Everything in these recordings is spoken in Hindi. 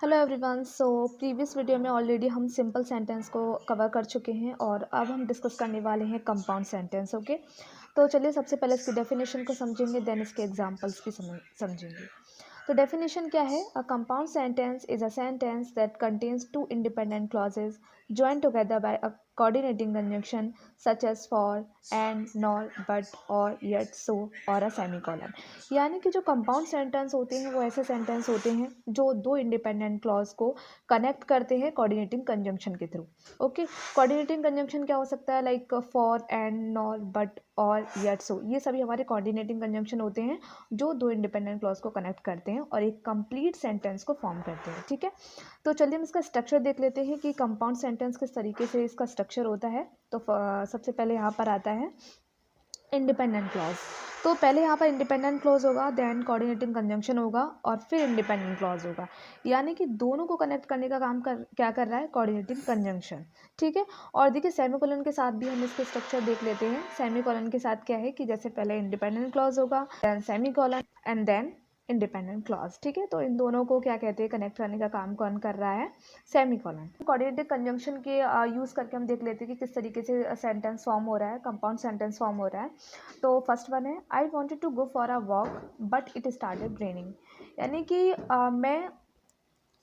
Hello everyone. प्रीवियस वीडियो में ऑलरेडी हम सिंपल सेंटेंस को कवर कर चुके हैं और अब हम डिस्कस करने वाले हैं कंपाउंड सेंटेंस। ओके, तो चलिए सबसे पहले इसकी डेफिनेशन को समझेंगे, देन इसके एग्जांपल्स भी समझेंगे। तो डेफिनेशन क्या है? A compound sentence is a sentence that contains two independent clauses joined together by a coordinating conjunction such as for, and, nor, but, or, yet, so और a semicolon। यानी कि जो कंपाउंड सेंटेंस होते हैं वो ऐसे सेंटेंस होते हैं जो दो इंडिपेंडेंट क्लॉज को कनेक्ट करते हैं कोऑर्डिनेटिंग कंजंक्शन के थ्रू। ओके, कोऑर्डिनेटिंग कंजंक्शन क्या हो सकता है? Like for, and, nor, but, और, येट, सो, ये सभी हमारे कोऑर्डिनेटिंग कंजंक्शन होते हैं जो दो इंडिपेंडेंट क्लॉज को कनेक्ट करते हैं और एक कंप्लीट सेंटेंस को फॉर्म करते हैं। ठीक है, तो चलिए हम इसका स्ट्रक्चर देख लेते हैं कि कंपाउंड सेंटेंस किस तरीके से इसका स्ट्रक्चर होता है। तो सबसे पहले यहाँ पर आता है इंडिपेंडेंट क्लॉज। तो पहले यहाँ पर इंडिपेंडेंट क्लॉज होगा, देन कोऑर्डिनेटिंग कंजंक्शन होगा और फिर इंडिपेंडेंट क्लॉज होगा। यानी कि दोनों को कनेक्ट करने का काम क्या कर रहा है? Coordinating conjunction. ठीक है, और देखिए सेमीकोलन के साथ भी हम इसके स्ट्रक्चर देख लेते हैं। सेमीकोलन के साथ क्या है कि जैसे पहले इंडिपेंडेंट क्लॉज होगा, then semicolon and then independent clause. ठीक है, तो इन दोनों को क्या कहते हैं? कनेक्ट करने का काम कौन कर रहा है? सेमीकोलन। कोऑर्डिनेटिव कंजंक्शन के यूज़ करके हम देख लेते हैं कि किस तरीके से सेंटेंस फॉर्म हो रहा है, कंपाउंड सेंटेंस फॉर्म हो रहा है। तो फर्स्ट वन है, I wanted to go for a walk but it started raining. यानी कि मैं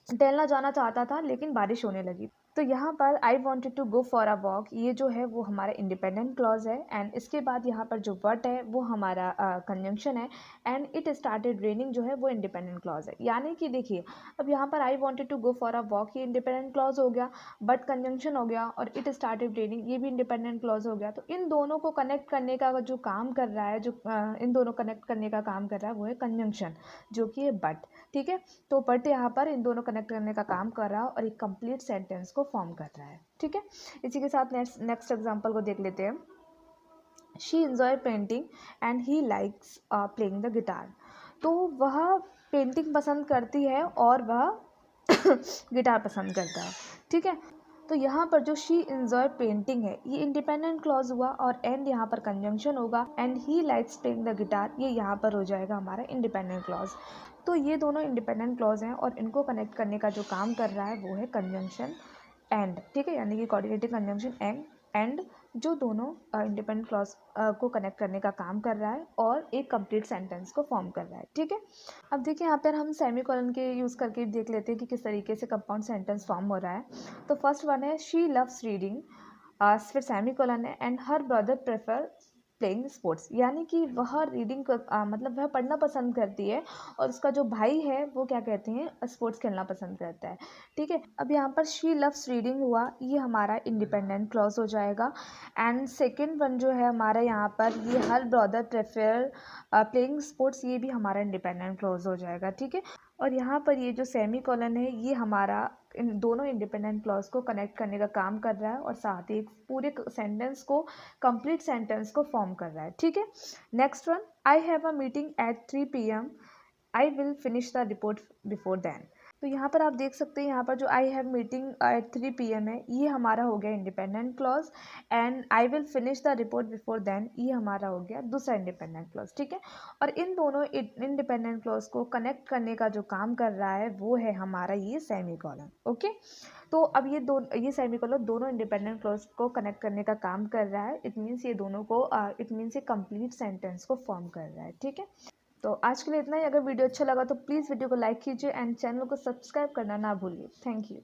टहलना जाना चाहता था लेकिन बारिश होने लगी। तो यहाँ पर I wanted to go for a walk, ये जो है वो हमारा इंडिपेंडेंट क्लॉज है। एंड इसके बाद यहाँ पर जो बट है वो हमारा कंजंक्शन है। एंड इट स्टार्टेड रेनिंग जो है वो इंडिपेंडेंट क्लॉज है। यानी कि देखिए अब यहाँ पर I wanted to go for a walk ये इंडिपेंडेंट क्लॉज हो गया, बट कंजंक्शन हो गया, और इट स्टार्टेड रेनिंग ये भी इंडिपेंडेंट क्लॉज हो गया। तो इन दोनों को कनेक्ट करने का जो काम कर रहा है, जो इन दोनों कनेक्ट करने का काम कर रहा है वो है कंजंक्शन, जो कि है बट। ठीक है, तो बट यहाँ पर इन दोनों कनेक्ट करने का काम कर रहा है और एक कंप्लीट सेंटेंस को फॉर्म कर रहा है। ठीक है, इसी के साथ नेक्स्ट एग्जांपल को देख लेते हैं। She enjoy painting and he likes playing the guitar. तो वह पेंटिंग पसंद करती है और वह गिटार पसंद करता है। ठीक है, तो यहाँ पर जो शी इंजॉय पेंटिंग है ये इंडिपेंडेंट क्लॉज हुआ और एंड यहाँ पर कंजंक्शन होगा, and he likes playing the guitar ये यहाँ पर हो जाएगा हमारा इंडिपेंडेंट क्लॉज। तो ये दोनों इंडिपेंडेंट क्लॉज हैं और इनको कनेक्ट करने का जो काम कर रहा है वो है कंजंक्शन एंड। ठीक है, यानी कि कोऑर्डिनेटिंग कंजंक्शन एंड जो दोनों इंडिपेंडेंट क्लॉज को कनेक्ट करने का काम कर रहा है और एक कंप्लीट सेंटेंस को फॉर्म कर रहा है। ठीक है, अब देखिए यहाँ पर हम सेमीकोलन के यूज़ करके देख लेते हैं कि किस तरीके से कंपाउंड सेंटेंस फॉर्म हो रहा है। तो फर्स्ट वन है, शी लव्स रीडिंग, फिर सेमीकोलन है, and her brother prefer playing sports. यानी कि वह रीडिंग मतलब वह पढ़ना पसंद करती है और उसका जो भाई है वो क्या कहते हैं? स्पोर्ट्स खेलना पसंद करता है। ठीक है, अब यहाँ पर शी लव्स रीडिंग हुआ, ये हमारा इंडिपेंडेंट क्लॉज हो जाएगा। एंड सेकेंड वन जो है हमारा यहाँ पर ये her brother prefer playing sports, ये भी हमारा इंडिपेंडेंट क्लॉज हो जाएगा। ठीक है, और यहाँ पर ये जो सेमी कॉलन है ये हमारा इन दोनों इंडिपेंडेंट क्लॉज को कनेक्ट करने का काम कर रहा है और साथ ही एक पूरे सेंटेंस को, कंप्लीट सेंटेंस को फॉर्म कर रहा है। ठीक है, next one, I have a meeting at 3 PM, I will finish the report before than. तो यहाँ पर आप देख सकते हैं यहाँ पर जो I have meeting at 3 PM है ये हमारा हो गया independent clause, and I will finish the report before than ये हमारा हो गया दूसरा इंडिपेंडेंट क्लॉज। ठीक है, और इन दोनों इंडिपेंडेंट क्लॉज को कनेक्ट करने का जो काम कर रहा है वो है हमारा ये सेमीकोलन। ओके, तो अब ये सेमीकोलन दोनों इंडिपेंडेंट क्लॉज को कनेक्ट करने का काम कर रहा है। इट मीन्स ये दोनों को इट मीन्स ये कंप्लीट सेंटेंस को फॉर्म कर रहा है। ठीक है, तो आज के लिए इतना ही। अगर वीडियो अच्छा लगा तो प्लीज़ वीडियो को लाइक कीजिए एंड चैनल को सब्सक्राइब करना ना भूलिए। Thank you.